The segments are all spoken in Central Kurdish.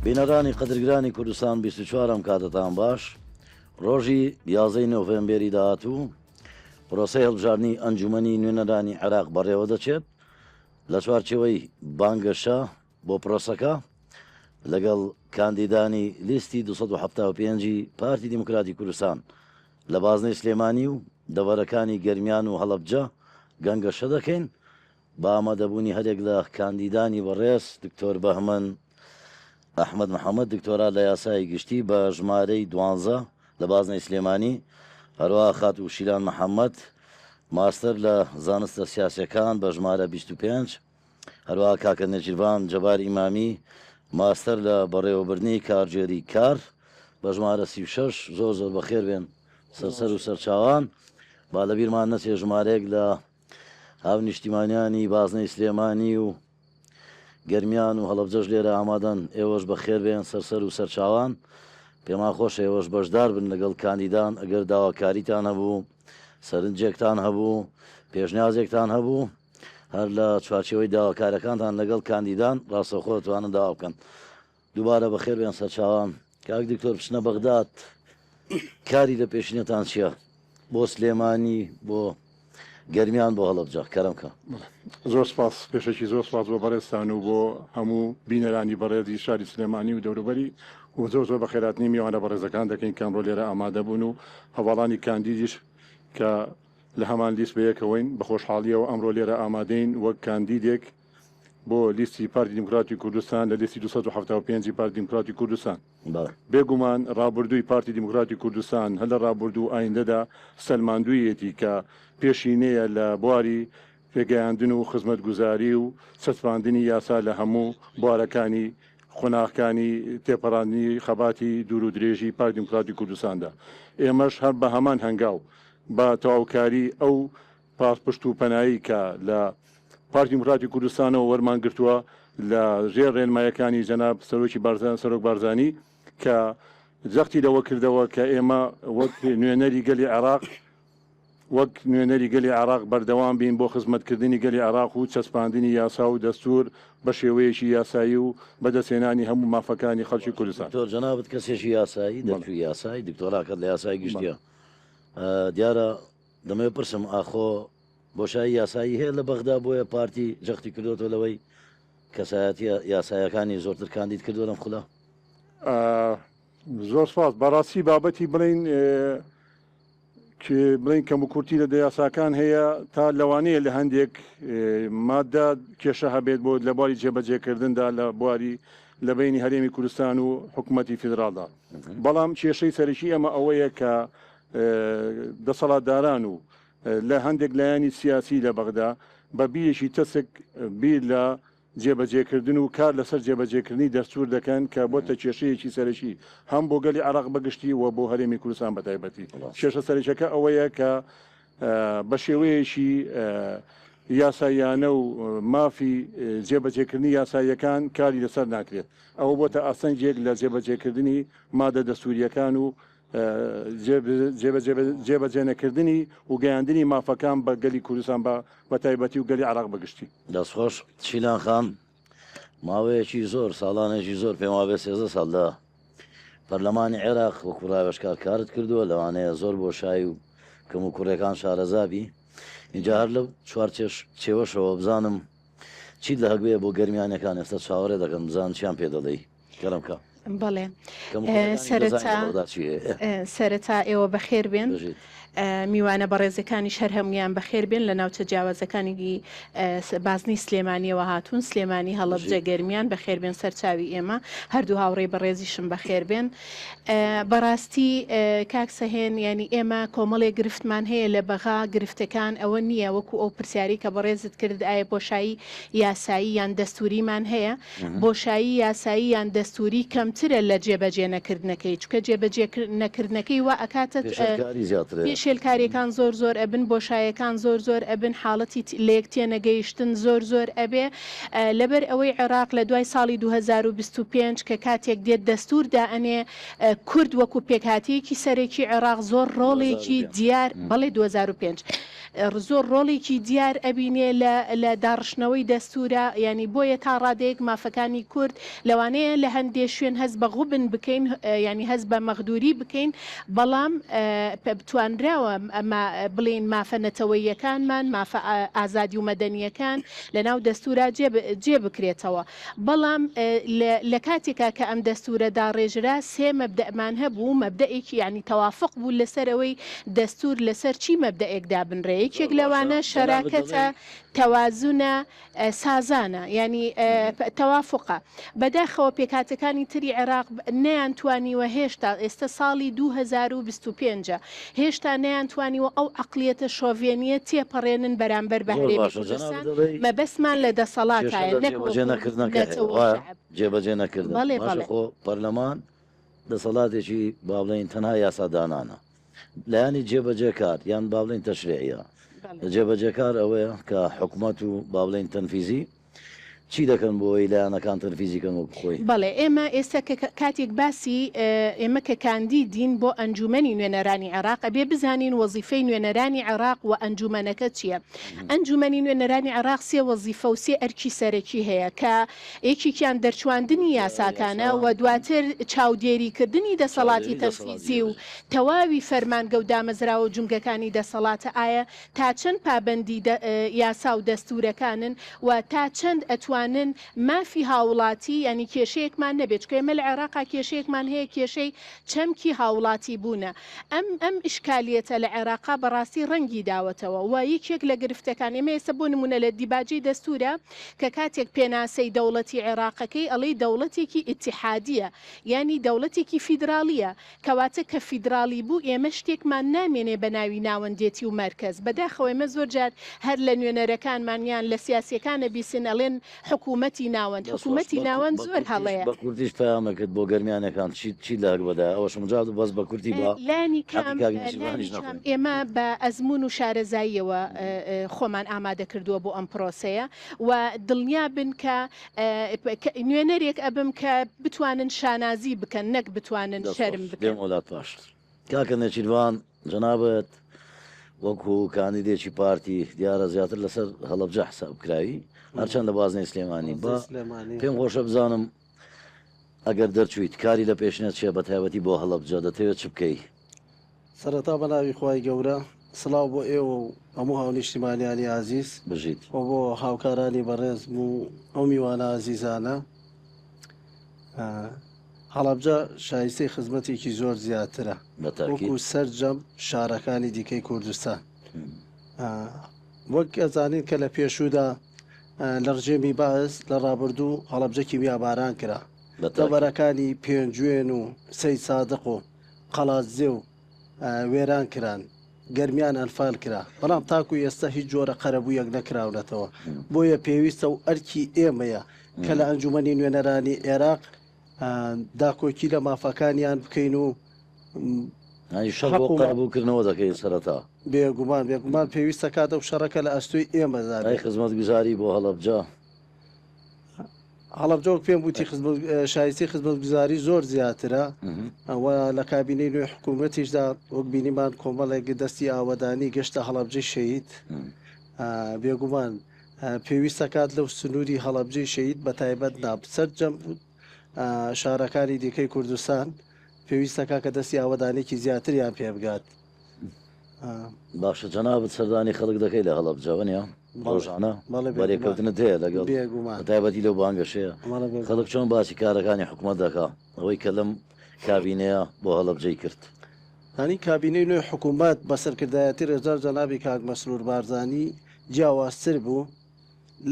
بینەرانی قەدرگرانی کوردستان 24 کاتتان باش ڕۆژی 11 نۆڤێمبەری داهاتوو پرۆسەی هەڵبژاردننی ئەنجومەنی نوێنەرانی عێراق بەڕێوە دەچێت لە چوارچێوەی بانگەشە بۆ پرۆسەکە لەگەڵ کاندیدانی لیستی 275 پارتی دیموکراتی کوردستان لە بازنەی سلێمانی و دەوەرەکانی گەرمیان و هەڵەبجە گەنگەشە دەکەین با ئامادەبوونی هەرێک لە کاندیدانی بەڕێز دکتۆر بەهمەن ئەحمەد محەممەد دکتۆرا لە یاسای گشتی بە ژمارەی 12 لە بازنەی سلێمانی هەروە خات و شیلان محەممەد ماستەر لە زانستە سیاسەکان بە ژمارە 25 هەروە کاکە نەجیروان جەبار ئیمامی ماستەر لە بەڕێوەبردننی کارژێری کار بە ژمارە 36 زۆر زۆر بەخێر بێن سەرسەر و سەرچاوان با لە بیرمان نەچێ ژمارەیەک لە هاو نیشتیمانیانی بازنەی سلێمانی و گەرمیان و هەڵەبجەش لێرە ئامادەن ئێوەش بەخێر بێن سەرسەر و سەرچاوان پێمان خۆش ئێوەش بەشدار بن لەگەڵ کاندیدان ئەگەر داواکاریتان هەبوو سەرنجێکتان هەبوو پێشنیازێکتان هەبوو هەر لە چوارچەوەی داواکارەکانتان لەگەڵ کاندیدان ڕاستەخۆ توانن داوا بکەن دووبارە بەخێر بێن سەرچاوان کاک دکتۆر بچنە بەغداد کاری لە پێشینەتان چییە بۆ سلێمانی بۆ گەرمیان بۆ هەڵەبجە کەرەمکە زۆر سپاس پێشەکی زۆر سپاس بۆ بەڕێستان و بۆ هەموو بینەرانی بەڕێزی شاری سلێمانی و دەوروبەری و زۆر زۆر بەخێراتنی میوانە بەڕێزەکان دەکەین کامڕۆ لێرە ئامادە بوون و هەواڵانی کاندیدیش کە لە هەمان لیست بەیەکەوەین بە خۆشحاڵیەوە ئەمڕۆ لێرە ئامادەین وەک کاندیدێک بۆ لیستی پارتی دیموکراتی کوردستان لە لیستی 275 پارتی دیموکراتی کوردستان بێگومان ڕابردووی پارتی دیموکراتی کوردستان هەر لە ڕابردوو ئایندەدا سەلماندوویەتی کە پێشینەیە لە بواری پێگەیاندن و خزمەتگوزاری و سەسپاندنی یاسا لە هەموو بوارەکانی خۆناغەکانی تێپەڕاندنی خەباتی دوور و درێژی پارتی دیموکراتی کوردستاندا ئێمەش هەر بە هەمان هەنگاو بە تەواوکاری ئەو پاسپشت و پەنایی کە لە پارتی دیموکراتی کوردستانەوە وەرمان گرتووە لە ژێر ڕێنمایەکانی جەناب سەرۆکی بارزان سەرۆک بارزانی کە جەختی لەوە کردەوە کە ئێمە وەک نوێنەری گەلی عێراق وەک نوێنەری گەلی عێراق بەردەوام بین بۆ خزمەتکردنی گەلی عێراق و چەسپاندنی یاسا و دەستور بە شێوەیەکی یاسایی و بەدەستێنانی هەموو مافەکانی خەڵکی کوردستان تۆ جەنابەت کەسێکی یاسایی دەرچووی یاسایی دکتۆراکەت لە یاسای گشتیە دیارە دەمەوێت پرسم ئاخۆ بۆشایی یاسایی هەیە لە بەغدا بۆیە پارتی جەختی کردوەوە لەوەی کەسایەتی یاسایەکانی زۆرتر کاندید کردووە لەم خولە زۆر سپاس بەڕاستی بابەتی بڵین کەم و کورتی لە دەیاساکان هەیە تا لەوانەیە لە هەندێک مادە کێشە هەبێت بۆ لە بواری جێبەجێکردندا لە بواری لە بینی هەرێمی کوردستان و حکوومەتی فیدراڵدا بەڵام کێشەی سەرەکی ئەمە ئەوەیە کە دەسەڵاتداران و لە هەندێک لایانی سیاسی لە بەغدا بە بیرێکی تەسک بیر لە جێبەجێکردن و کار لەسەر جێبەجێکردنی دەستور دەکەن کە بۆتە کێشەیەکی سەرەکی هەم بۆ گەلی عێراق بەگشتی و بۆ هەرێمی کوردستان بەتایبەتی کێشە سەرەکیەکە ئەوەیە کە بە شێوەیەشی یاساییانە و مافی جێبەجێکردنی یاساییەکان کاری لەسەر ناکرێت ئەوە بۆتە ئاسەنجێک لە جێبەجێکردنی مادە دەستوریەکان و جێبەجێنەکردنی و گەیاندنی مافەکان بە گەلی کوردستان بە تایبەتی و گەلی عێراق بەگشتی دەستخۆش شیلان خان ماوەیەکی زۆر ساڵانێکی زۆر پێم وابێ 13 ساڵدا پەرلەمانی عێراق وەکو ڕاوێژکار کارت کردووە لەوانەیە زۆر بۆ شای و کەم و کوڕەکان شارەزابی اینجا هەر لەو چوار چێوەشەوە بزانم چیت لە هەگوێ بۆ گەرمیانەکان ئێستا چاوەڕێ دەکەم بزان چیان پێ دەڵێی کەرەمکە بەڵێ سەرەتا ئێوە بەخێر بێن میوانە بەڕێزەکانی شەر هەمویان بەخێر بێن لە ناو جیاوازەکانی بازنی سلێمانیەوە هاتوون سلێمانی هەڵەبجە گەرمیان بەخێر بێن سەرچاوی ئێمە هەردوو هاوڕێی بەڕێزیشم بەخێر بێن بەڕاستی کاکسەهێن ینی ئێمە کۆمەڵێک گرفتمان هەیە لە بەغا گرفتەکان ئەوە نییە وەکو ئەو پرسیاری کە بەڕێزت کرد ئایا بۆشایی یاسایی یان دەستوریمان هەیە بۆشایی یاسایی یان دەستوری کەمترە لە جێبەجێ نەکردنەکەی چکە جێبەجێ نەکردنەکەی وا ئەکاتە شێلکاریەکان زۆر ئەبن بۆشایەکان زۆر ئەبن حاڵەتی لێک تێنەگەیشتن زۆر ئەبێ لەبەر ئەوەی عێراق لە دوای ساڵی 2025 کە کاتێک دێت دەستوردا ئەنێ کورد وەکو پێکهاتەیەکی سەرێکی عێراق زۆر ڕۆڵێکی دیار بەڵێ 2005 زۆر ڕۆڵێکی دیار ئەبینێ لە داڕشنەوەی دەستورە ینی بۆیە تا ڕادەیەک مافەکانی کورد لەوانەیە لە هەندێک شوێن هەست بە غوبن بکەین ینی هەست بە مەغدوری بکەین بەڵام بتوانراوە ئەمە بڵێن مافەنەتەوەیەکانمان مافە ئازادی و مەدەنیەکان لە ناو دەستورە جێ بکرێتەوە بەڵام لە کاتێکا کە ئەم دەستورەدا ڕێژرا سێ مەبدەمان هەبوو مەبدەیەکی ینی تەوافق بوو لەسەرەوەی دەستور لەسەر چی مەبدەیەکدا بنڕێ یەکێک لەوانە شەراکەتە تەوازونە سازانە ینی تەوافقە بەداخەوە پێکاتەکانی تری عێراق نەیانتوانیوە هێشتا ئێستا ساڵی 2025 هێشتا نەیانتوانیوە ئەو عقلیەتە شۆڤێنیە تێپەڕێنن بەرامبەر بە هەرێمی کوردستان مەبەسمان لە دەسەڵاتایە جێبەجێ نەکردن پەرلەمان دەسەڵاتێکی با بڵێن تەنها یاسادانانە لایانی جێبەجێکار یان با بڵێن تەشریعیە جێبەجێکار ئەوەیە کە حکوومەت و با بڵێن تەنفیزی چی دەکەن بۆ ئەوەی لایەنەکان تەنفیزیکەن و بخۆی بەڵێ ئێمە ئێستا کاتێک باسی ئێمە کە کاندی دین بۆ ئەنجومەنی نوێنەرانی عێراق بێ بزانین وەزیفەی نوێنەرانی عێراق و ئەنجومەنەکە چییە ئەنجومەنی نوێنەرانی عێراق سێ وەزیفە و سێ ئەرکی سەرەکی هەیە کە یەکێکیان دەرچواندنی یاساکانە و دواتر چاودێریکردنی دەسەڵاتی تەنفیزی و تەواوی فەرمانگە و دامەزراوە جونگەکانی دەسەڵاتە ئایا تا چەند پابەندی یاسا و دەستورەکانن و تا چەند ئەتوان مافی هاوڵاتی ینی کێشەیەکمان نەبێت کێمە لە عێراقا کێشەیەکمان هەیە کێشەی چەمکی هاوڵاتی بوونە ئەم ئشکالیەتە لە عێراقا بەڕاستی ڕەنگی داوەتەوە و یەکێک لە گرفتەکان ئێمە ئێستا بۆ نمونە لە دیباجی دەستورە کە کاتێک پێناسەی دەوڵەتی عێراقەکەی ئەڵەی دەوڵەتێکی ئیتیحادیە ینی دەوڵەتێکی فیدراالیە کەواتە کە فیدراالی بوو ئێمە شتێکمان نامێنێ بە ناوی ناوەندێتی و مەرکەز بەداخەوە ئێمە زۆر جار هەر لە نوێنەرەکانمانیان لە سیاسەکانە بیسن ئەڵێن حکوومەتی ناوەند حکوومەتی ناوەند زۆر هەڵەیە بە کوردیش پامەکرد بۆ گەرمیانەکان چی لەک بەدا ئەوە شمجا بەس بە کوردی لانی ئێمە بە ئەزمون و شارەزاییەوە خۆمان ئامادە کردووە بۆ ئەم پرۆسەیە و دڵنیا بن کە نوێنەرێک ئەبم کە بتوانن شانازی بکەن نەک بتوانن شەرم بکەن وڵات باش کاکە نەچیروان جەنابەت وەکو کاندیدێکی پارتی دیارە زیاتر لەسەر هەڵەبجە حساب کراوی هەرچەند لە بازنەی سلێمانی بە پێم خۆشە بزانم ئەگەر دەرچویت کاری لە پێشنێت چێ بە تایبەتی بۆ هەڵەبجە دەتەوێت چ بکەی سەرەتا بەناوی خی گەورە سڵاو بۆ ئێوە و هەموو هاونیشتیمانیانی عزیز بژیت بۆ هاوکارانی بەڕێز و ئەو میوانە عزیزانە هەڵەبجە شایستەی خزمەتێکی زۆر زیاترە وەکو سەرجەم شارەکانی دیکەی کوردستان وەک ئەزانین کە لە پێشودا لە ڕژێمی باز لە ڕابردوو هەڵەبجەکی میاباران کرا دەبەرەکانی پێنجوێن و سەی سادق و قەڵاتزێ و وێران کران گەرمیان ئەنفال کرا بەڵام تاکو ئێستا هیچ جۆرە قەرەبوویەک نەکراونەتەوە بۆیە پێویستە و ئەرکی ئێمەیە کە لە ئەنجومەنی نوێنەرانی عێراق داکۆکی لە مافەکانیان بکەین و قەبووکردنەوە دەکەین سەرەتا بێگومان پێویستە کاتە و شەڕەکە لە ئەستۆی ئێمە زانای خزمەت گوزاری بۆ هەڵەبجە هەڵەبجەوە پێم وتی شایستی خزمەت گوزاری زۆر زیاترە لە کابینەی نوێ حکوومەتیشدا وەک بینیمان کۆمەڵێک دەستی ئاوەدانی گەشتە هەڵەبجەی شەید بێگومان پێویستە کات لەو سنووری هەڵەبجەی شەید بە تایبەت نابسەرجەم شارەکانی دیکەی کوردستان پێویستەکە کە دەستی ئاوەدانێکی زیاتریان پێ بگات باشە جەنابەت سەردانی خەڵک دەکەی لە هەڵەبجەوەنیە ڕۆژانە بەرێکەوتنت هەیە لەگەڵ تایبەتی لەو بانگەشەیە خەڵک چۆن باسی کارەکانی حکوومەت دەکا ئەوەی کە لەم کابینەیە بۆ هەڵەبجەی کرد هەنی کابینەی نوێ حکوومەت بەسەرکردایەتی ڕێزار جەنابی کاک مەسرور بارزانی جیاوازتر بوو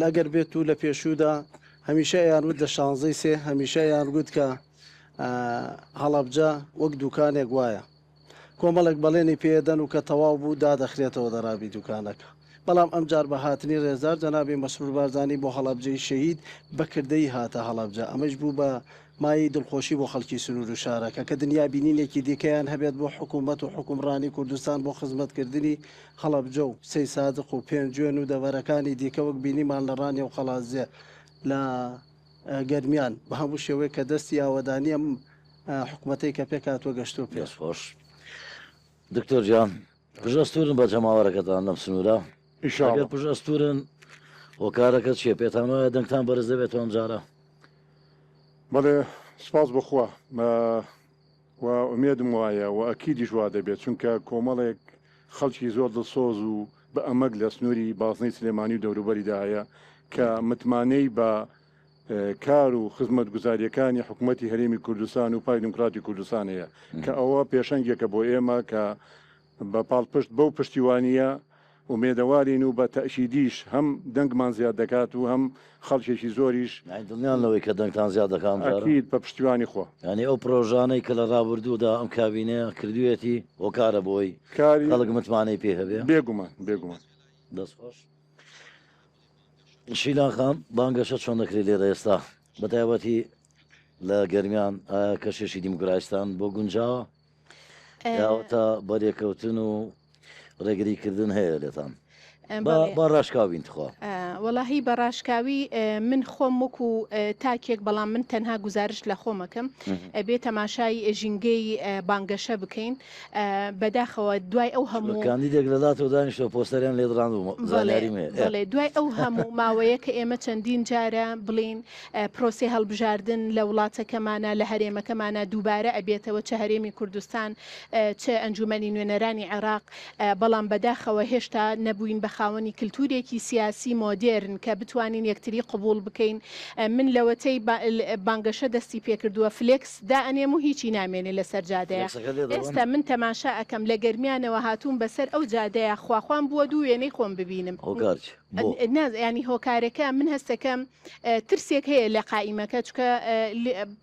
لەگەر بێت و لە پێشودا هەمیشە یانوت لە 16 سێ هەمیشە یانگوت کە هەڵەبجە وەک دوکانێک وایە کۆمەڵک بەڵێنی پێدەن و کە تەواو بوو دادەخرێتەوە دەرابی دوکانەکە بەڵام ئەم جار بە هاتنی ڕێزار جەنابی مەسرور بارزانی بۆ هەڵەبجەی شەهید بەکردەی هاتە هەڵەبجە ئەمەش بوو بە مای دڵخۆشی بۆ خەڵکی سنوور و شارەکە کە دنیا بینینێکی دیکەیان هەبێت بۆ حکوومەت و حکومڕانی کوردستان بۆ خزمەتکردنی هەڵەبجە و سەی سادق و پێنجێن و دەڤەرەکانی دیکە وەک بینیمان لە ڕانی و خەڵازیە لە گەرمیان بە هەموو شێوەیە کە دەستی ئاوەدانیە حکوومەتەی کە پێک هاتووە گەشتۆ پێش خۆش دکتۆر جان پژەستورن بە جەماوەرەکەتان لەم سنوورە ئەگەر پژەستورن هۆکارەکە چێ پێتان وایە دەنگتان بەرز دەبێتەوە ئەم جارە بەڵێ سپاس بخوا و ئومێدم وایە و ئەکیدیش وا دەبێت چونکە کۆمەڵێک خەڵکی زۆر دڵسۆز و بە ئەمەک لە سنووری بازنەی سلێمانی و دەوروبەریدا هەیە کە متمانەی بە کار و خزمەت گوزاریەکانی حکوومەتی هەرێمی کوردستان و پای دموکراتی کوردستان هەیە کە ئەوە پێشەنگێکە بۆ ئێمە کە بە پاڵپشت بەو پشتیوانیە ومێدەوارین و بە تەشیدیش هەم دەنگمان زیاد دەکات و هەم خەڵکێکی زۆریش دڵنیانەوەی کە دەنگتان زیاد دەکەم بە پشتیوانی خۆ ینی ئەو پرۆژانەی کە لە ڕابردوودا ئەم کابینەیە کردوێتی هۆکارە بۆی کاری خەڵک متمانەی پێ هەبێ بێگومان دەستخۆش شیلان خان بانگەشە چۆن دەکرێت لێرە ئێستا بەتایبەتی لە گەرمیان کەشێشی دیموکراتستان بۆ گونجاوە تا بەرێکەوتن و ڕێگریکردن هەیە لێتان با ڕاشکاوین تخوا وەڵاهی بە ڕاشکاوی من خۆم وەکو تاکێک بەڵام من تەنها گزارش لە خۆمەکەم ئەبێ تەماشای ژینگەی بانگەشە بکەین بەداخەوە دوای ئەو هەموو کاندیدێک لەداتەوە دانیشتەوە پۆستەریان لێدران و بڵێ دوای ئەو هەموو ماوەیە کە ئێمە چەندین جارە بڵین پرۆسی هەڵبژاردن لە وڵاتەکەمانە لە هەرێمەکەمانە دووبارە ئەبێتەوە چه هەرێمی کوردستان چه ئەنجومەنی نوێنەرانی عێراق بەڵام بەداخەوە هێشتا نەبووین بە خاوەنی کللتورێکی سیاسی مۆدرن کە بتوانین یەکتری قبول بکەین من لەوەتەی بانگەشە دەستی پێکردووە فلێکس دا ئەنێم و هیچی نامێنێ لەسەر جادەیە ئێستا من تەماشا ئەەکەم لە گەرمیانەوە هاتوون بەسەر ئەو جادەیە خواخوان بووە دوو وێنەی خۆم ببینم ینی هۆکارەکە من هەستەکەم ترسێک هەیە لە قائیمەکە چکە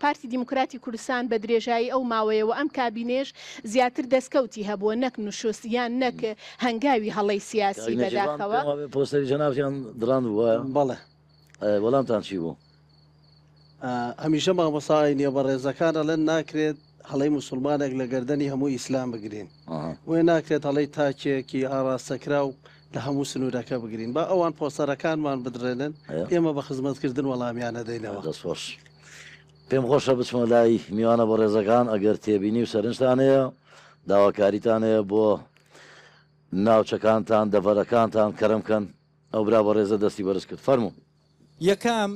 پارتی دیموکراتی کوردستان بە درێژایی ئەو ماوەیەوە ئەم کابینێش زیاتر دەستکەوتی هەبووە نەک نوشۆسیان نەک هەنگاوی هەڵی سیاسی بەداخەوە پۆستەری جەنابیان دڕان وایە بەڵێ وەڵامتان چی بوو هەمیشە مامۆسای نیە بە ڕێزەکانە لەن ناکرێت هەڵی مسلمانێک لە گەردەنی هەموو ئیسلام بگرین وێ ناکرێت هەڵی تاکێکی ئاراستەکرا و لە هەموو سنوورەکە بگرین با ئەوان پۆسەرەکانمان بدرێنن ئێمە بە خزمەتکردن وەڵامیانە دەینەوە دەستخۆش پێم خۆشە بچمە لای میوانە بۆ ڕێزەکان ئەگەر تێبینی و سەرنجتانەیە داواکاریتانەیە بۆ ناوچەکانتان دەڤەرەکانتان کەرمکەن ئەو برا بە ڕێزە دەستی بەرز کرد فەرموو یەکەم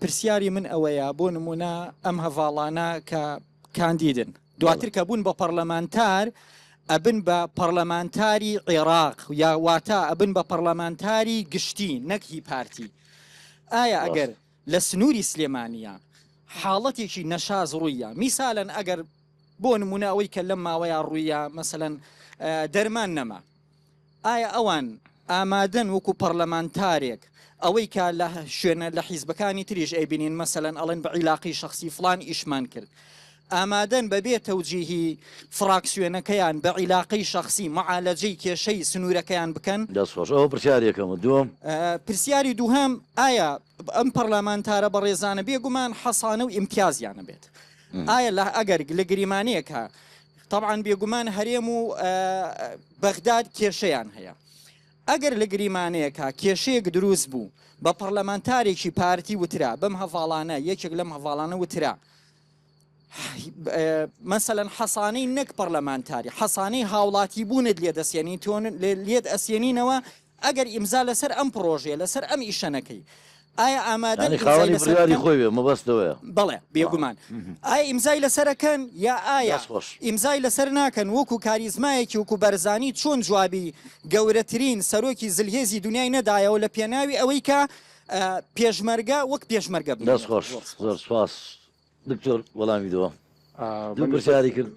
پرسیاری من ئەوەیە بۆ نمونە ئەم هەڤاڵانە کە کاندیدن دواتر کە بوون بە پەرلەمانتار ئەبن بە پەرلەمانتاری عێراق یا واتە ئەبن بە پەرلەمانتاری گشتی نەک هی پارتی ئایا ئەگەر لە سنووری سلێمانیە حاڵەتێکی نەشاز ڕوویە میسالەن ئەگەر بۆ نمونە ئەوەی کە لەم ماوەیە ڕوویە مەسەلەن دەرمان نەما ئایا ئەوان ئامادەن وەکو پەرلەمانتارێک ئەوەی کە لە شوێنە لە حیزبەکانی تریش ئەیبینین مەسەلەن ئەڵێن بە عیلاقی شخصی فلان ئیشمان کرد ئامادەن بەبێ تەوجیهی فراکسیۆنەکەیان بە عیلاقی شخصی معالەجەی کێشەی سنوورەکەیان بکەن دەستخۆش ئەو پرسیارێکەکەمە دووەم پرسیاری دووهەم ئایا ئەم پەرلەمانتارە بە ڕێزانە بێگومان حەسانە و ئیمتیازیانە بێت ئایا لە ئەگەر لە گریمانەیەکە طبعاً بێگومان هەرێم و بەغداد کێشەیان هەیە ئەگەر لە گریمانەیەکە کێشەیەک دروست بوو بە پەرلەمانتارێکی پارتی وترا بەم هەڤاڵانە یەکێک لەم هەڤاڵانە وترا مەسەلەن حەسانەی نەک پەرلەمانتاری حەسانەی هاوڵاتی بوونت لێ دەستێنی تۆن لێت ئەسێنینەوە ئەگەر ئیمزا لەسەر ئەم پرۆژێ لەسەر ئەم ئیشەنەکەی ئایا ئامادەی خۆی مەبەستەوەە بەڵێ بێگومان ئایا ئیمزای لەسەرەکەن یا ئایا ئیمزای لەسەر ناکەن وەکو کاریزمایەکی وەکو بەرزانی چۆن جوابی گەورەترین سەرۆکی زلهێزی دنیای نەدایەوە لە پێناوی ئەوەی کە پێشمەرگە وەک پێشمەرگە دەستخۆش زۆر سپاس دکتۆر وەڵامی دەوە دوو پرسیاری کرد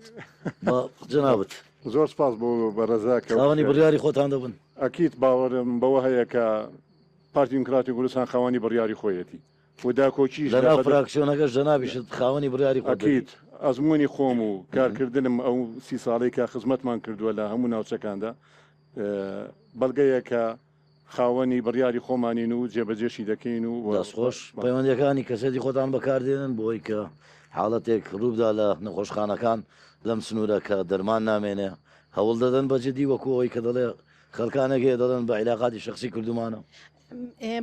جەنابەت زۆر سپاس بۆ بەڕێزاکە خاوەنی بڕیاری خۆتان دەبن ئەکید باوەرم بەوە هەیە کە پارتی دیموکراتی کوردستان خاوەنی بڕیاری خۆیەتی و داکۆچیش لەناو فراکسیۆنەکەش جەنابیشت خاوەنی بڕیاری ئەکید ئەزمموی خۆم و کارکردنم ئەو 30 ساڵەی کە خزمەتمان کردووە لە هەموو ناوچەکاندا بەڵگەیە کە خاوەنی بڕیاری خۆمانین و جێبەجێشی دەکەین و دەستخۆش پەیوەندەکانی کەسێتی خۆتان بەکاردێنن بۆی کە حاڵەتێک ڕووبدا لە نەخۆشخانەکان لەم سنوورە کە دەرمان نامێنێ هەوڵ دەدەن بەجددی وەکو ئەوی کە دەڵێ خەڵکانەگەی دەڵێن بە عیلاقاتی شخصی کردومانە.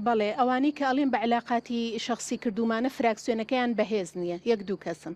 بەڵێ ئەوانەی کە ئەڵێن بە علااقاتی شخصی کردومانە فراکسیۆنەکەیان بەهێز نییە یەک دوو کەسن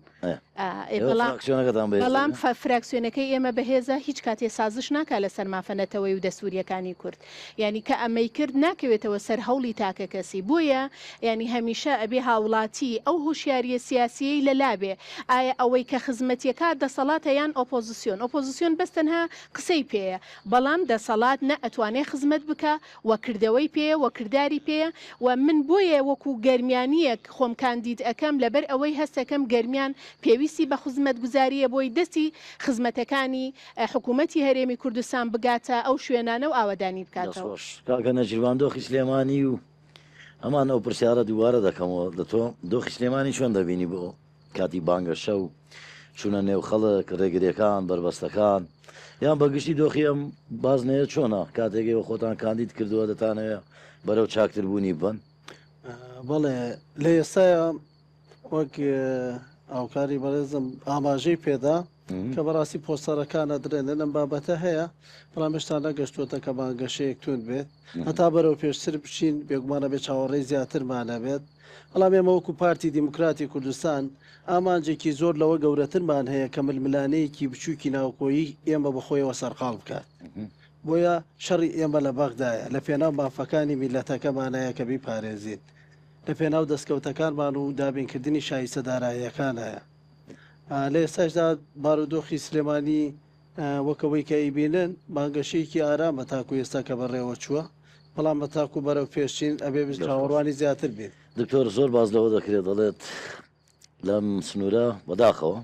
بەڵام فراکسیۆنەکەی ئێمە بەهێزە هیچ کاتێ سازش ناکات لە سەرمافەنەتەوەی و دەسووریەکانی کورد ینی کە ئەمەی کرد ناکەوێتەوە سەر هەوڵی تاکە کەسی بۆیە ینی هەمیشە ئەبێ هاوڵاتی ئەو هوشیاریە سیاسیەی لە لابێ ئایا ئەوەی کە خزمەتیەکە دەسەڵاتە یان ئۆپۆزیسیۆن ئۆپۆزیسیۆن بەستەنها قسەی پێەیە بەڵام دەسەڵات نە ئەتوانێت خزمەت بکە وەکردەوەی پێ وەکردداری پێ و من بۆیە وەکو گەرمیانیەک خۆم کاندید ئەەکەم لەبەر ئەوەی هەستەکەم گەرمیان پێویستی بە خزمەت گوزاریە بۆی دەستی خزمەتەکانی حکوومەتی هەرێمی کوردستان بگاتە ئەو شوێنانە و ئاوەدانی بکاتەوە. کاکە نەجیروان دۆخی سلێمانی و ئەمان ئەو پرسیارە دووارە دەکەمەوە لە تۆ دۆخی سلێمانی چۆن دەبینی بۆ کاتی بانگەشە و چونە نێو خەڵک ڕێگریەکان بربەستەکان یان بەگشتی دۆخی ئەم بازنەیە چۆنە کاتێکەوە خۆتان کاندید کردووە دەتانەوە بەرەو چاکتربوونی بن؟ بەڵێ لە ئێستاە وەک ئاوکاری بەڕێزم ئاماژەی پێدا کە بەڕاستی پۆستەرەکانە درێنن ئەم بابەتە هەیە بەڵام هێشتا نەگەشتوتە کە بانگەشەیەک تون بێت هەتا بەرەو پێشتر بچین بێگومانە بێت چاوەڕێی زیاترمانە بێت بەڵام ئێمە وەکو پارتی دیموکراتی کوردستان ئامانجێکی زۆر لەوە گەورەترمان هەیە کە ململانەیەکی بچووکی ناوکۆیی ئێمە بەخۆیەوە سەرقاڵ بکات بۆیە شەڕی ئێمە لە بەغدایە لە پێناو مافەکانی میلەتەکەمانەیە کە بیپارێزین لە پێناو دەستکەوتەکانمان و دابینکردنی شایستە داراییەکانایە لە ئێستاشدا بارودۆخی سلێمانی وەکەوەی کە ئیبینن بانگەشەیەکی ئارامە تاکو ئێستا کە بەڕێوە چووە بەڵام بە تاکو بەرەو پێشچین ئەبێ چاوەڕوانی زیاتر بێت. دکتۆر زۆر باز لەوە دەکرێت دەڵێت لەم سنوورە بەداخەوە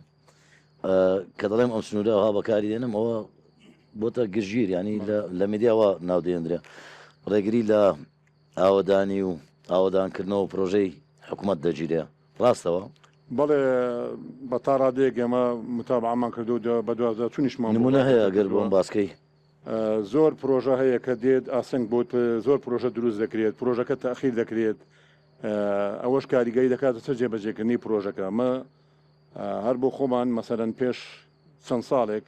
کە دەڵێم ئەم سنوورە ها بەکاری دێنم ئەوە بۆتە گژگیر ینی لە میدیاوە ناودێنرێ ڕێگری لە ئاوەدانی و ئاوەدانکردنەوە پرۆژەی حکوومەت دەگیرێ ڕاستەوە؟ بەڵێ بە تا ڕادەیەک ئێمە متابعامان کردو بە دوازدە چونیشمان نمونە هەیە گەر بۆم باسکەی زۆر پرۆژە هەیە کە دێت ئاسنگ بۆت زۆر پرۆژە دروست دەکرێت پرۆژەکە تاخیر دەکرێت ئەوەش کاریگەری دەکاتە چ جێبەجێکردنی پرۆژەکە ئەمە هەر بۆ خۆمان مەسەرەن پێش چەند ساڵێک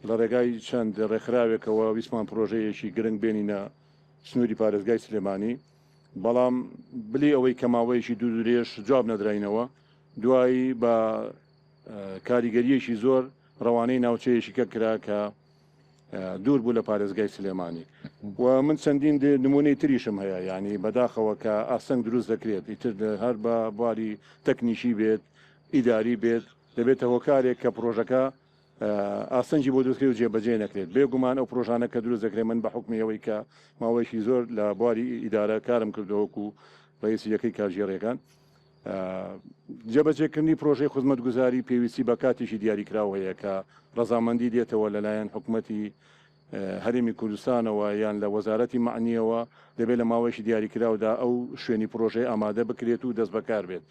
لە ڕێگای چەند ڕێکخراوێکەوە ویسمان پرۆژەیەکی گرنگ بێنینە سنووری پارێزگای سلێمانی بەڵام بلی ئەوەی کەماوەیەکی دوو درێژ جواب نەدراینەوە دوایی بە کاریگەریەکی زۆر ڕەوانەی ناوچەیەشی کە کرا کە دوور بوو لە پارێزگای سلێمانی و من چەندین نمونەی تریشم هەیە ینی بەداخەوە کە ئاسنگ دروست دەکرێت ئیتر هەر بە بواری تەکنیشی بێت ئیداری بێت دەبێتە هۆکارێک کە پرۆژەکە ئاسنجی بۆ دروستکرێت و جێبەجێ نەکرێت بێگومان ئەو پرۆژانە کە دروست دەکرێت من بە حکمیەوەی کە ماوەیەکی زۆر لە بواری ئیدارە کارم کردەوەکو ڕئیسی یەکەی کاژێڕیەکان جێبەجێکردنی پرۆژەی خزمەت گوزاری پێویستی بە کاتێکی دیاریکراوە هەیە کە ڕەزامەندی دێتەوە لەلایەن حکوومەتی هەرێمی کوردستانەوە یان لە وەزارەتی معنیەوە دەبێت لە ماوەیەکی دیاریکراودا ئەو شوێنی پرۆژەی ئامادە بکرێت و دەست بەکار بێت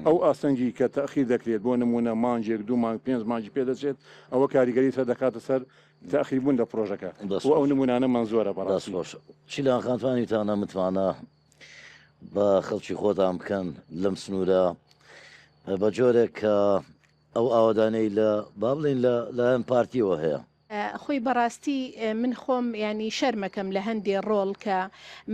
ئەو ئاسنگی کە تەخیر دەکرێت بۆ نمونە مانجێک دوو مانگ 5 مانجی پێدەچێت ئەوە کاریگەری سەر دەکاتە سەر تەخیربوون لە پرۆژەکە و ئەو نمونانەمان زۆرە بەڕاستی چی لە خانتوانیتانە متمانە بە خەڵکی خۆتان بکەن لەم سنوورە بە جۆرێک کە ئەو ئاوادانەی لە با بڵێن لەلایەن پارتیەوە هەیە خۆی بەڕاستی من خۆم ینی شەرمەکەم لە هەندێ ڕۆڵ کە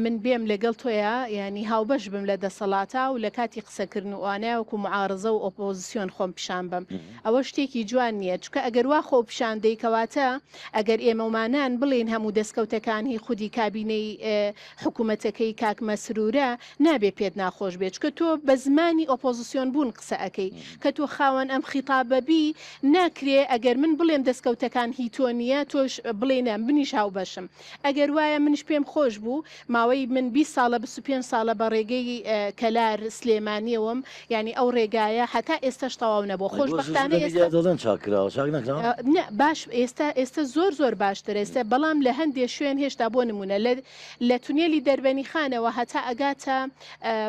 من بێم لەگەڵ تۆیە ینی هاوبەش بم لە دەسەڵاتە و لە کاتی قسەکردن وانە وەکو معارزە و ئۆپۆزیسیۆن خۆم پیشان بم ئەوە شتێکی جوان نییە چکە ئەگەر وا خۆ پیشان دەیکەواتە ئەگەر ئێمەمانان بڵێن هەموو دەستکەوتەکانی خودی کابینەی حکوومەتەکەی کاک مەسرورە نابێ پێت ناخۆش بێت چکە تۆ بە زمانی ئۆپۆزیسیۆن بوون قسە ئەەکەی کە تۆ خاوەن ئەم خیتابەبی ناکرێ ئەگەر من بڵێم دەستکەوتەکان هی تۆ نیە تۆش بڵێنە منیش هاو بەشم ئەگەر وایە منش پێم خۆش بوو ماوەی من 20 ساڵە 25 ساڵە بە ڕێگەی کەلار سلێمانیەوەم ینی ئەو ڕێگایە هەتا ئێستاش تەواو نەبوو خۆشبەختانە دەڵێن چاکراوە چاک نەکراوە باش ئێستا زۆر باشتر ئێستا بەڵام لە هەندێک شوێن هێشتا بۆ نمونە لە تونێلی دەربەنی خانەوە هەتا ئەگاتە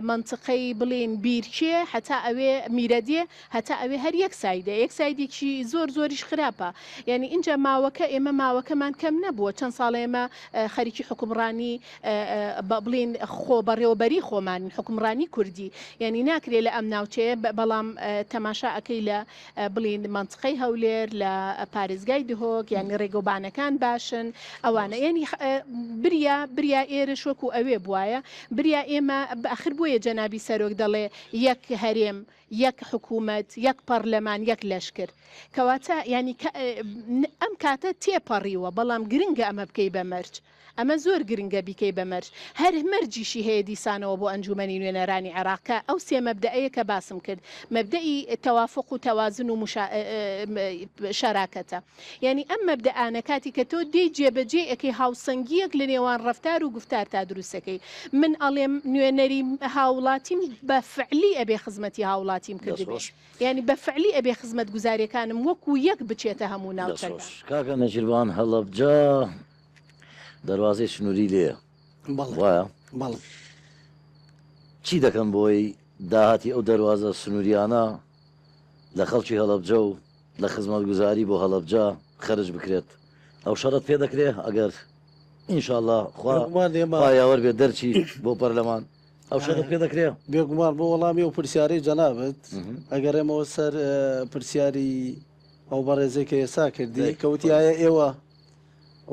منطقەی بڵێن بیرکێ هەتا ئەوێ میرەدێ هەتا ئەوێ هەر یەک سایدە یەک سایدێکی زۆریش خراپە ینی اینجا ماوە ماوەکە ئێمە ماوەکەمان کەم نەبووە چەند ساڵ ئێمە خەریکی حکومڕانی بڵین خۆ بەڕێوەبەری خۆمان حکومڕانی کوردی یعنی ناکرێت لە ئەم ناوچەیە بەڵام تەماشا ئەەکەی لە بڵین منطقەی هەولێر لە پارێزگای دهۆک یعنی ڕێگەوبانەکان باشن ئەوانە ینی بریا ئێرە شوەکو ئەوێ بواە بریا ئێمە بەخر بۆیە جەنابی سەرۆک دەڵێ یەک هەرێم یەک حکوومەت یەک پەرلەمان یەک لەشکر کەواتە ینی ئەم کاتە تێپەڕیوە بەڵام گرنگە ئەمە بکەی بە مەرج ئەمە زۆر گرنگە بیکەی بە مەرج هەر مەرجیشی هەیە دیسانەوە بۆ ئەنجومەنی نوێنەرانی عێراقکە ئەو سێ مەبدەیە کە باسم کرد مەبدەئی تەوافق و تەوازن و شاراکەتە یعنی ئەم مەبدەانە کاتی کە تۆ دێی جێبەجێ ئەەکەی هاوسەنگیەک لە نێوان ڕەفتار و گفتار تا دروستەکەی من ئەڵێم نوێنەری هاوڵاتیم بە فعلی ئەبێ خزمەتی هاوڵاتیم کردبێ ینی بە فعلی ئەبێ خزمەت گوزارەکانم وەکو یەک بچێتە هەموو ناوچەکە کاکە نەجیروان هەڵەبجە دەواازەی سنووری لێە وایە چی دەکەم بۆی داهاتی ئەو دەواازە سنووریانە لە خەڵکی هەڵەبجە و لە خزمەت گوزاری بۆ هەڵەبجە خەرج بکرێت ئەو شەڕەت پێ دەکرێت ئەگەر ئینشاءالله خوا بێت دەرچی بۆ پەرلەمان ئەو شەڕەت پێ دەکرێت بێگومان بۆ وەڵامی و پرسیارەی جەنابەت ئەگەر ئێمەوە سەر پرسیاری ئەو بەڕێزەی کە ئێسا کردی کەوتیایە ئێوە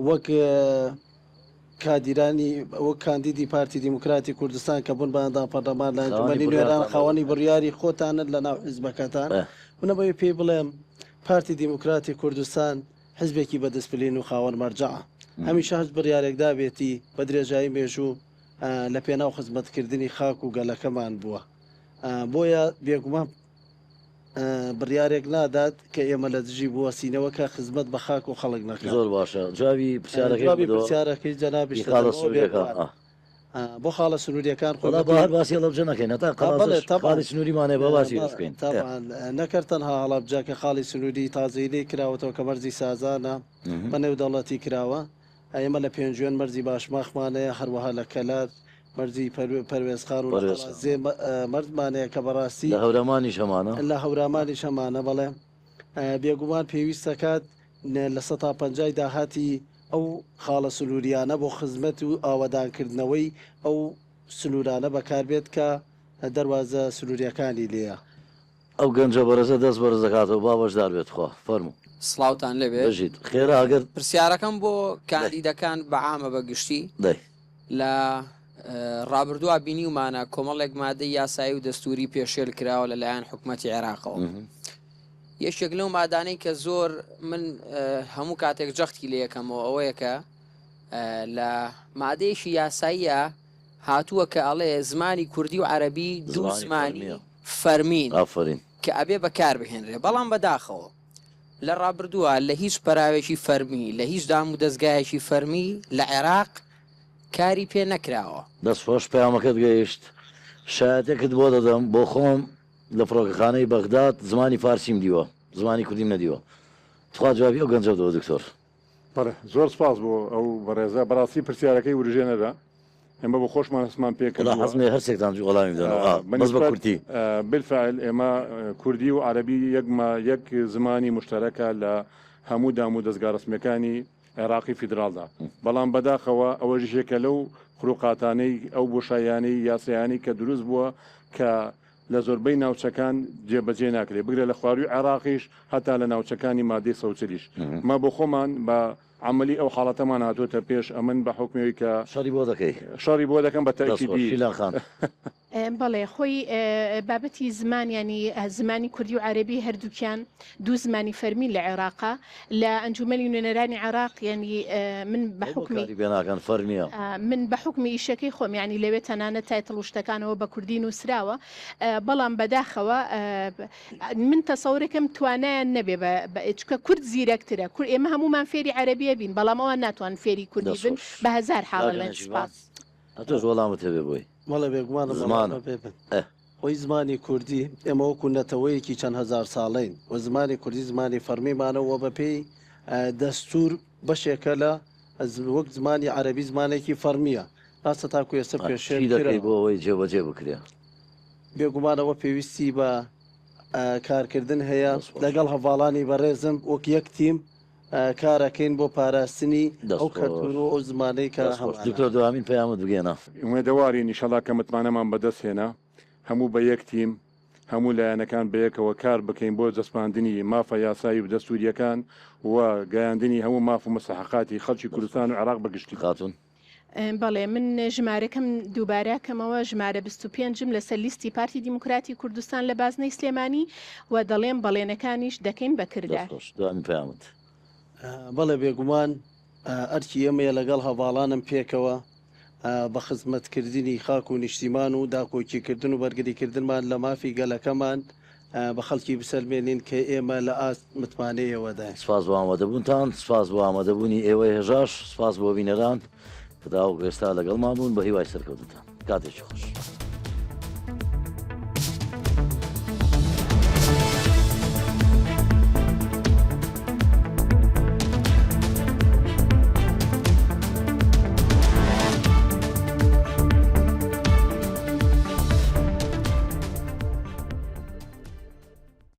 وەک کادیرانی وەک کاندیدی پارتی دیموکراتی کوردستان کە بوون بەندان پەرلەمان لە ئەنجومەنی نوێران خاوەنی بڕیاری خۆتانت لە ناو حیزبەکەتان منەبەوەی پێی بڵێم پارتی دیموکراتی کوردستان حزبێکی بەدەستپلین و خاوەن مەرجەعە هەمیشە هەست بڕیارێکدا بێتی بە درێژایی مێژوو لە پێناو خزمەتکردنی خاک و گەلەکەمان بووە بۆیە بێگومان بڕیارێک نادات کە ئێمە لە دژی بووە سینەوە کە خزمەت بە خاک و خەڵک نەکە زۆر باشە جوابی پرسیارەکەی جەنابی بۆ خاڵە سنووریەکان خۆڵا بەهار باسی هەڵەبجە نەکەین تا خاڵی سنووریمانێ بە باسی بکەین نەکرد تەنها هەڵەبجە کە خاڵی سنووری تازەی لێ کراوەتەوە کە مەرزی سازانە بە نێودەوڵەتی کراوە ئێمە لە پێنجوێن مەرزی باشماخمانەیە هەروەها لە کەلات مەرزی پەروێزخان و مردمانەیە کە بەڕاستی لە هەورەمانی شەمانە لە هەورامانی شەمانە بەڵێ بێگومان پێویستە کات لە 150 داهاتی ئەو خاڵە سنووریانە بۆ خزمەت و ئاوەدانکردنەوەی ئەو سنوورانە بەکاربێت کە دەواازە سنووریەکانی لێە ئەو گەنجە بەرەزە دەست بەرز دەکاتەوە با بەشدار بێت خوا فەرموو سڵاوتان لەبێ بژیت خێرا ئەگەر پرسیارەکەم بۆ کاندیدەکان بەعامە بەگشتی لە ڕابردووە بینی ومانە کۆمەڵێک مادەی یاسایی و دەستوری پێشێل کراوە لەلایەن حکوومەتی عێراقەوە یەکێک لەو مادانەی کە زۆر من هەموو کاتێک جەختی لە یەکەمەوە ئەوەیە کە لە مادەیەشی یاساییە هاتووە کە ئەڵێ زمانی کوردی و عەرەبی دوو زمانی فەرمین کە ئەبێ بەکار بهێنرێ بەڵام بەداخەوە لە ڕابردووە لە هیچ پەراوێکی فەرمی لە هیچ دام و دەستگایەکی فەرمی لە عێراق کاری پێ نەکراوە دەستخۆش پەیامەکەت گەیشت شایەتێکت بۆ دەدەم بۆ خۆم لە فڕۆکەخانەی بەغداد زمانی فارسیم دیوە زمانی کوردیم نەدیوە تخوا جوابی ئەو گەنجە دەوە دکتۆر زۆر سپاس بۆ ئەو بەڕێزە بەڕاستی پرسیارەکەی وروژێنەدا ئێمە بۆ خۆشمان هەسمان پێکرد حەزمێ هەرسێکتان وەڵامی بدەن بە کوردی بالفعل ئێمە کوردی و عەرەبی یەک زمانی مشتەرەکە لە هەموو دام و دەستگا ڕسمیەکانی عێراقی فیدراڵدا بەڵام بەداخەوە ئەوەش یەکە لەو خروقاتانەی ئەو بۆشایانەی یاسایانی کە دروست بووە کە لە زۆربەی ناوچەکان جێبەجێ ناکرێت بگرێت لە خواروی عێراقیش هەتا لە ناوچەکانی مادەی سەوچریش ما بۆ خۆمان بە عملی ئەو حاڵەتەمان هاتوۆتە پێش ئەمن بە حکمەوەی کە شەڕی بۆ دەکەم بە تەکیدی بەڵێ خۆی بابەتی زمانیانی زمانی کوردی و عەرەبی هەردووکیان دوو زمانی فەرمی لە عێراقا لە ئەنجومەنی نوێنەرانی عێراق ینی من بە حکمی بێناکەن فەرمیە من بە حکمی ئیشەکەی خۆم ینی لەوێ تەنانەت تایتڵ شتەکانەوە بە کوردی نووسراوە بەڵام بەداخەوە من تەسەورەکەم توانایان نەبێ چکە کورد زیرەکترە ئێمە هەمومان فێری عەرەبیە بین بەڵام ئەوان ناتوان فێری کوردی بن بە هەزار حاڵە لە سپاس هەتۆش وەڵامت هەبێ بۆی وەڵە بێگومانە خۆی زمانی کوردی ئێمە وەکو نەتەوەیەکی چەند هزار ساڵین و زمانی کوردی زمانی فەرمیمانەوە بە پێی دەستور بەشێکە لە وەک زمانی عەرەبی زمانێکی فەرمیە ڕاستە تاکو ئێستا پێشەکەی بۆ ئەوەی جێبەجێ بکرێ بێگومانەوە پێویستی بە کارکردن هەیە لەگەڵ هەواڵانی بەڕێزم وەک یەک تیم کارەکەین بۆ پاراستنی ئەو کەلتور و ئەو زمانەی کە دکتۆر دوامین پەیامت بگێنە. ئومێدەوارین ئینشەڵا کە متمانەمان بەدەست هێنا هەموو بە یەک تیم هەموو لایەنەکان بەیەکەوە کار بکەین بۆ دەستماندنی مافە یاسایی و دەستوریەکان و گەیاندنی هەموو ماف و مەسەحەقاتی خەڵکی کوردستان و عێراق بەگشتی. خاتون بەڵێ من ژمارەکەم دووبارەکەمەوە ژمارە 25م لەسەر لیستی پارتی دیموکراتی کوردستان لە بازنەی سلێمانی و دەڵێن بەڵێنەکانیش دەکەین بە کردار. دوامین پەیامت. بەڵێ بێگومان ئەرکی ئێمەیە لەگەڵ هەواڵانم پێکەوە بە خزمەتکردنی خاک و نیشتیمان و داکۆکیکردن و بەرگریکردنمان لە مافی گەلەکەمان بە خەڵکی بسەلمێنین کە ئێمە لە ئاست متمانەیەوەداین. سپاس بۆ ئامادەبوونتان، سپاس بۆ ئامادەبوونی ئێوەی هێژاش، سپاس بۆ بینەران کە دا ئێستا لەگەڵمان بوون بە هیوای سەرکەوتتان. کاتێکی خۆش.